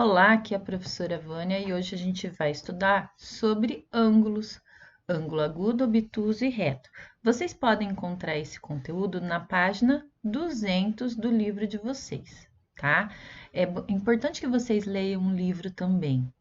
Olá, aqui é a professora Vânia e hoje a gente vai estudar sobre ângulos, ângulo agudo, obtuso e reto. Vocês podem encontrar esse conteúdo na página 200 do livro de vocês, tá? É importante que vocês leiam um livro também.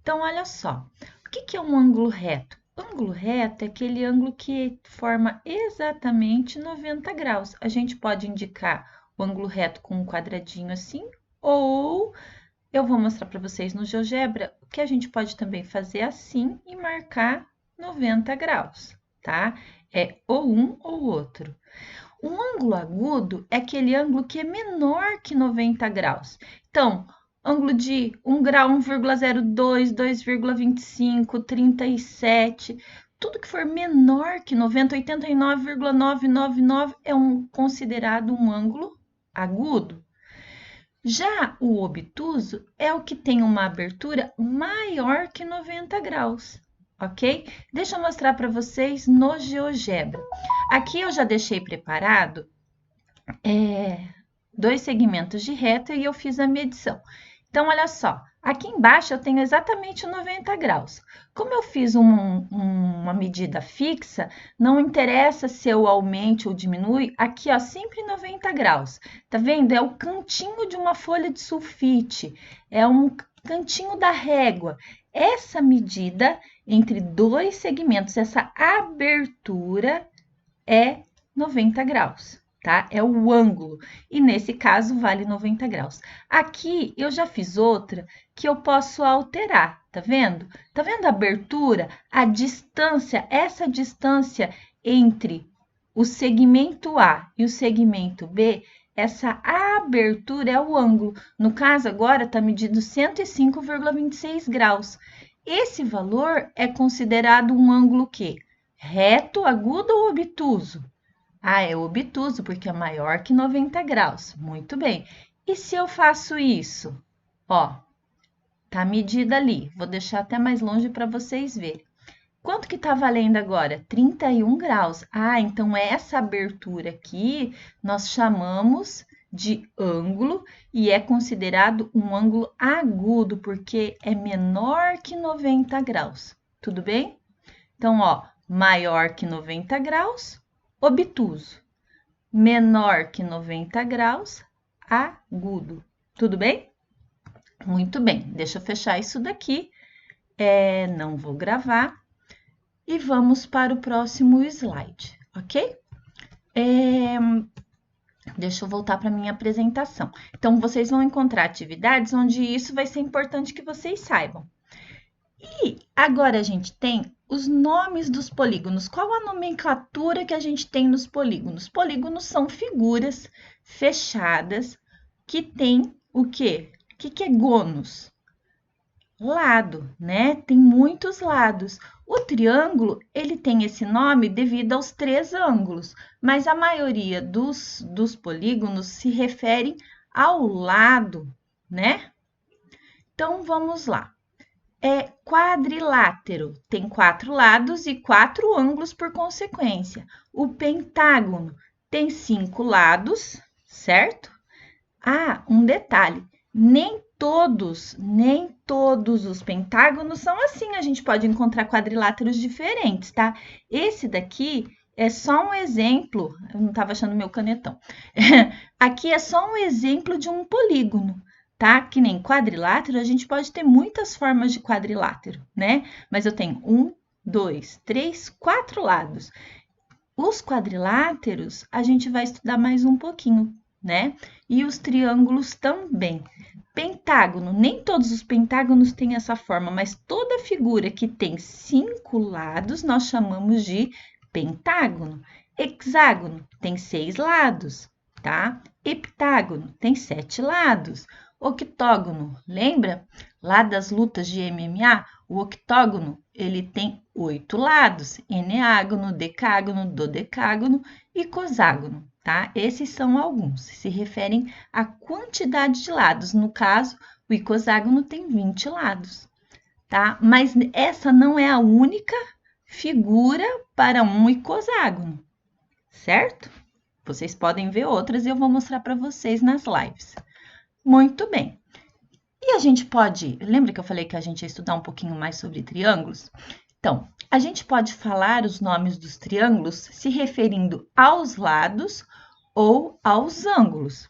Então, olha só, o que é um ângulo reto? Ângulo reto é aquele ângulo que forma exatamente 90 graus. A gente pode indicar o ângulo reto com um quadradinho assim, ou eu vou mostrar para vocês no GeoGebra que a gente pode também fazer assim e marcar 90 graus, tá? É ou um ou outro. Um ângulo agudo é aquele ângulo que é menor que 90 graus. Então, ângulo de 1 grau, 1,02, 2,25, 37, tudo que for menor que 90, 89,999 é considerado um ângulo agudo. Já o obtuso é o que tem uma abertura maior que 90 graus, ok? Deixa eu mostrar para vocês no GeoGebra. Aqui eu já deixei preparado dois segmentos de reta e eu fiz a medição. Então, olha só, aqui embaixo eu tenho exatamente 90 graus. Como eu fiz uma medida fixa, não interessa se eu aumente ou diminui, aqui ó, sempre 90 graus. Tá vendo? É o cantinho de uma folha de sulfite, é um cantinho da régua. Essa medida entre dois segmentos, essa abertura é 90 graus, tá? É o ângulo, e nesse caso vale 90 graus. Aqui eu já fiz outra que eu posso alterar, tá vendo? Tá vendo a abertura? A distância, essa distância entre o segmento A e o segmento B, essa abertura é o ângulo. No caso, agora está medindo 105,26 graus. Esse valor é considerado um ângulo que? Reto, agudo ou obtuso? Ah, é obtuso, porque é maior que 90 graus. Muito bem. E se eu faço isso? Ó, tá medida ali. Vou deixar até mais longe para vocês verem. Quanto que tá valendo agora? 31 graus. Ah, então essa abertura aqui nós chamamos de ângulo e é considerado um ângulo agudo, porque é menor que 90 graus. Tudo bem? Então, ó, maior que 90 graus, obtuso. Menor que 90 graus, agudo. Tudo bem? Muito bem. Deixa eu fechar isso daqui. Não vou gravar. E vamos para o próximo slide, ok? Deixa eu voltar para a minha apresentação. Então, vocês vão encontrar atividades onde isso vai ser importante que vocês saibam. E agora a gente tem os nomes dos polígonos. Qual a nomenclatura que a gente tem nos polígonos? Polígonos são figuras fechadas que têm o quê? O que é gônus? Lado, né? Tem muitos lados. O triângulo, ele tem esse nome devido aos três ângulos, mas a maioria dos polígonos se referem ao lado, né? Então, vamos lá. Quadrilátero tem 4 lados e 4 ângulos por consequência. O pentágono tem 5 lados, certo? Ah, um detalhe, nem todos os pentágonos são assim, a gente pode encontrar quadriláteros diferentes, tá? Esse daqui é só um exemplo, eu não estava achando meu canetão. Aqui é só um exemplo de um polígono, tá? Que nem quadrilátero, a gente pode ter muitas formas de quadrilátero, né? Mas eu tenho 1, 2, 3, 4 lados. Os quadriláteros, a gente vai estudar mais um pouquinho, né? E os triângulos também. Pentágono, nem todos os pentágonos têm essa forma, mas toda figura que tem 5 lados, nós chamamos de pentágono. Hexágono tem 6 lados, tá? Heptágono tem 7 lados. Octógono, lembra? Lá das lutas de MMA, o octógono, ele tem 8 lados. Eneágono, decágono, dodecágono e coságono, tá? Esses são alguns, se referem à quantidade de lados. No caso, o icoságono tem 20 lados, tá? Mas essa não é a única figura para um icoságono, certo? Vocês podem ver outras e eu vou mostrar para vocês nas lives. Muito bem. E a gente pode, lembra que eu falei que a gente ia estudar um pouquinho mais sobre triângulos? Então, a gente pode falar os nomes dos triângulos se referindo aos lados ou aos ângulos.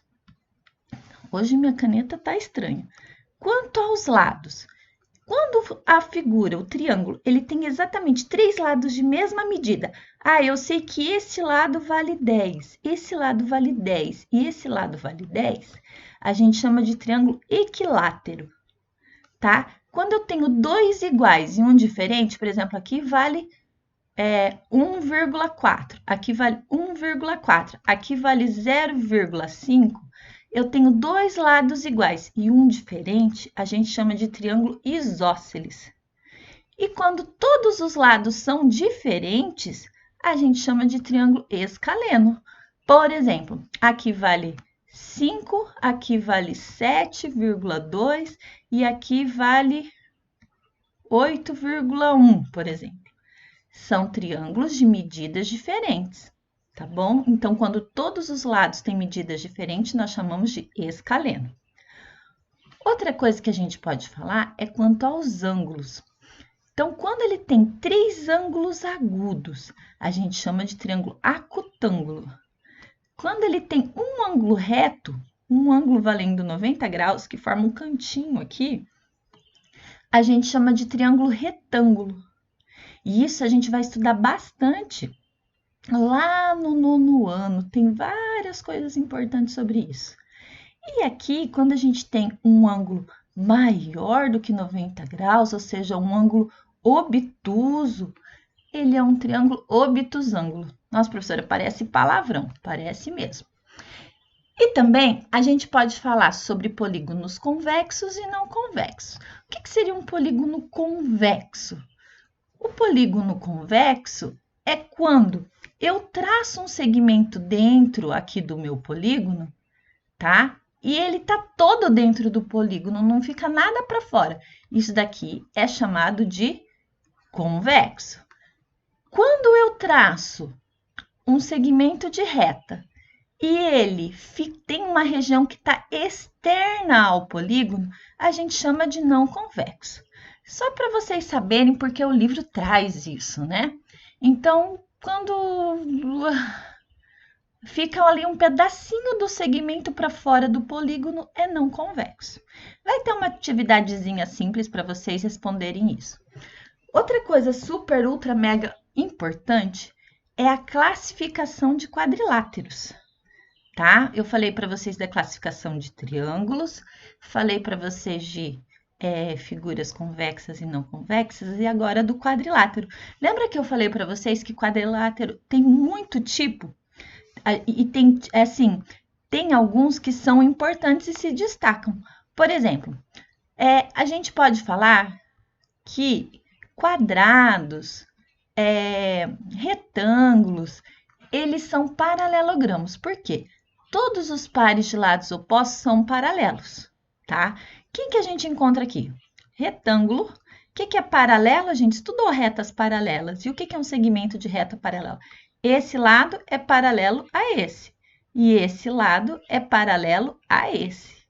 Hoje minha caneta tá estranha. Quanto aos lados, quando a figura, o triângulo, ele tem exatamente 3 lados de mesma medida. Ah, eu sei que esse lado vale 10, esse lado vale 10 e esse lado vale 10. A gente chama de triângulo equilátero, tá? Quando eu tenho dois iguais e um diferente, por exemplo, aqui vale 1,4, aqui vale 1,4, aqui vale 0,5, eu tenho dois lados iguais e um diferente, a gente chama de triângulo isósceles. E quando todos os lados são diferentes, a gente chama de triângulo escaleno. Por exemplo, aqui vale 5, aqui vale 7,2 e aqui vale 8,1, por exemplo. São triângulos de medidas diferentes, tá bom? Então, quando todos os lados têm medidas diferentes, nós chamamos de escaleno. Outra coisa que a gente pode falar é quanto aos ângulos. Então, quando ele tem 3 ângulos agudos, a gente chama de triângulo acutângulo. Quando ele tem um ângulo reto, um ângulo valendo 90 graus, que forma um cantinho aqui, a gente chama de triângulo retângulo. E isso a gente vai estudar bastante lá no 9º ano, tem várias coisas importantes sobre isso. E aqui, quando a gente tem um ângulo maior do que 90 graus, ou seja, um ângulo obtuso, ele é um triângulo obtusângulo. Nossa, professora, parece palavrão, parece mesmo. E também a gente pode falar sobre polígonos convexos e não convexos. O que seria um polígono convexo? O polígono convexo é quando eu traço um segmento dentro aqui do meu polígono, tá? E ele tá todo dentro do polígono, não fica nada para fora. Isso daqui é chamado de convexo. Quando eu traço um segmento de reta e ele tem uma região que está externa ao polígono, a gente chama de não convexo. Só para vocês saberem, porque o livro traz isso, né? Então, quando fica ali um pedacinho do segmento para fora do polígono, é não convexo. Vai ter uma atividadezinha simples para vocês responderem isso. Outra coisa super, ultra, mega importante é a classificação de quadriláteros, tá? Eu falei para vocês da classificação de triângulos, falei para vocês de figuras convexas e não convexas, e agora do quadrilátero. Lembra que eu falei para vocês que quadrilátero tem muito tipo? E tem, assim, tem alguns que são importantes e se destacam. Por exemplo, a gente pode falar que quadrados, retângulos, eles são paralelogramos. Por quê? Todos os pares de lados opostos são paralelos, tá? Quem que a gente encontra aqui? Retângulo. O que é paralelo? A gente estudou retas paralelas. E o que é um segmento de reta paralela? Esse lado é paralelo a esse. E esse lado é paralelo a esse.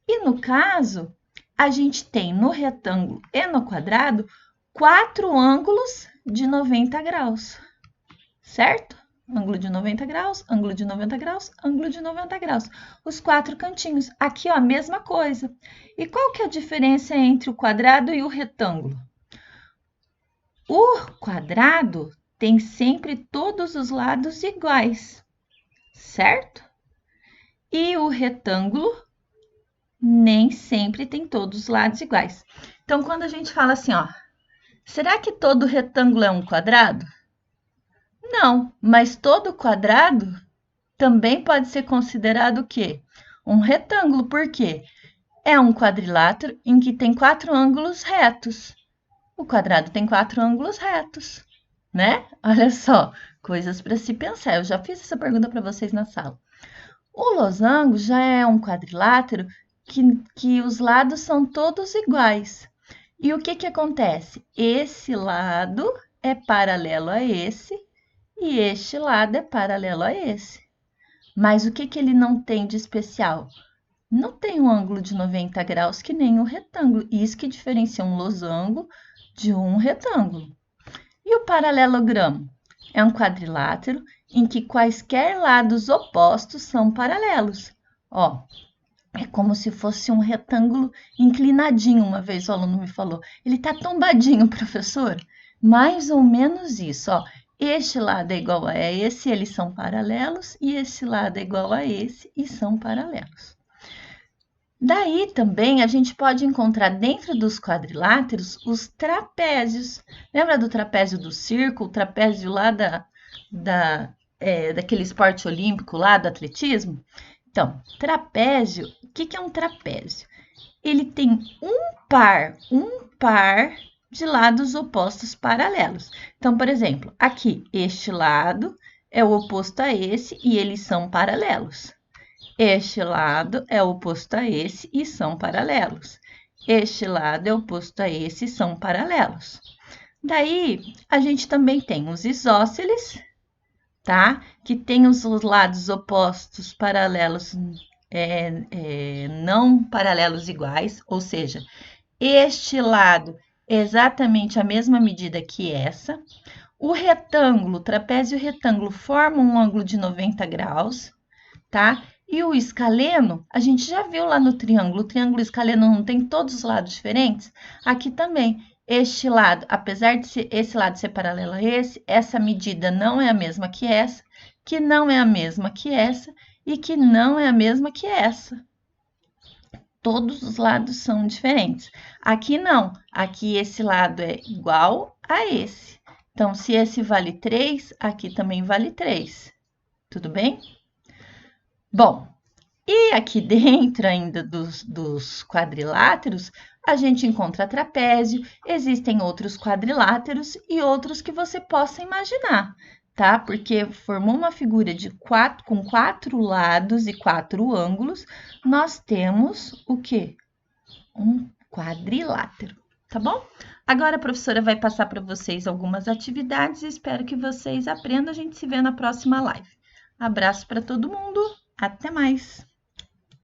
E no caso, a gente tem no retângulo e no quadrado 4 ângulos de 90 graus, certo? Ângulo de 90 graus, ângulo de 90 graus, ângulo de 90 graus. Os 4 cantinhos. Aqui, ó, a mesma coisa. E qual que é a diferença entre o quadrado e o retângulo? O quadrado tem sempre todos os lados iguais, certo? E o retângulo nem sempre tem todos os lados iguais. Então, quando a gente fala assim, ó, será que todo retângulo é um quadrado? Não, mas todo quadrado também pode ser considerado o quê? Um retângulo, por quê? É um quadrilátero em que tem 4 ângulos retos. O quadrado tem 4 ângulos retos, né? Olha só, coisas para se pensar. Eu já fiz essa pergunta para vocês na sala. O losango já é um quadrilátero que os lados são todos iguais. E o que acontece? Esse lado é paralelo a esse e este lado é paralelo a esse. Mas o que ele não tem de especial? não tem um ângulo de 90 graus que nem o retângulo. Isso que diferencia um losango de um retângulo. E o paralelogramo? É um quadrilátero em que quaisquer lados opostos são paralelos. Ó, é como se fosse um retângulo inclinadinho, uma vez o aluno me falou. Ele está tombadinho, professor? Mais ou menos isso, ó. Este lado é igual a esse, eles são paralelos, e esse lado é igual a esse, e são paralelos. Daí também a gente pode encontrar dentro dos quadriláteros os trapézios. Lembra do trapézio do circo, o trapézio lá daquele esporte olímpico lá do atletismo? Então, trapézio, o que é um trapézio? Ele tem um par de lados opostos paralelos. Então, por exemplo, aqui, este lado é o oposto a esse e eles são paralelos. Este lado é oposto a esse e são paralelos. Este lado é oposto a esse e são paralelos. Daí, a gente também tem os isósceles, tá? Que tem os lados opostos paralelos, não paralelos iguais, ou seja, este lado é exatamente a mesma medida que essa. O retângulo, trapézio e retângulo formam um ângulo de 90 graus, tá? E o escaleno, a gente já viu lá no triângulo, o triângulo escaleno não tem todos os lados diferentes? Aqui também, este lado, apesar de esse lado ser paralelo a esse, essa medida não é a mesma que essa, que não é a mesma que essa e que não é a mesma que essa. Todos os lados são diferentes. Aqui não, aqui esse lado é igual a esse. Então, se esse vale 3, aqui também vale 3. Tudo bem? Bom, e aqui dentro ainda dos quadriláteros, a gente encontra trapézio, existem outros quadriláteros e outros que você possa imaginar, tá? Porque formou uma figura com 4 lados e 4 ângulos, nós temos o quê? Um quadrilátero, tá bom? Agora a professora vai passar para vocês algumas atividades e espero que vocês aprendam. A gente se vê na próxima live. Abraço para todo mundo, até mais!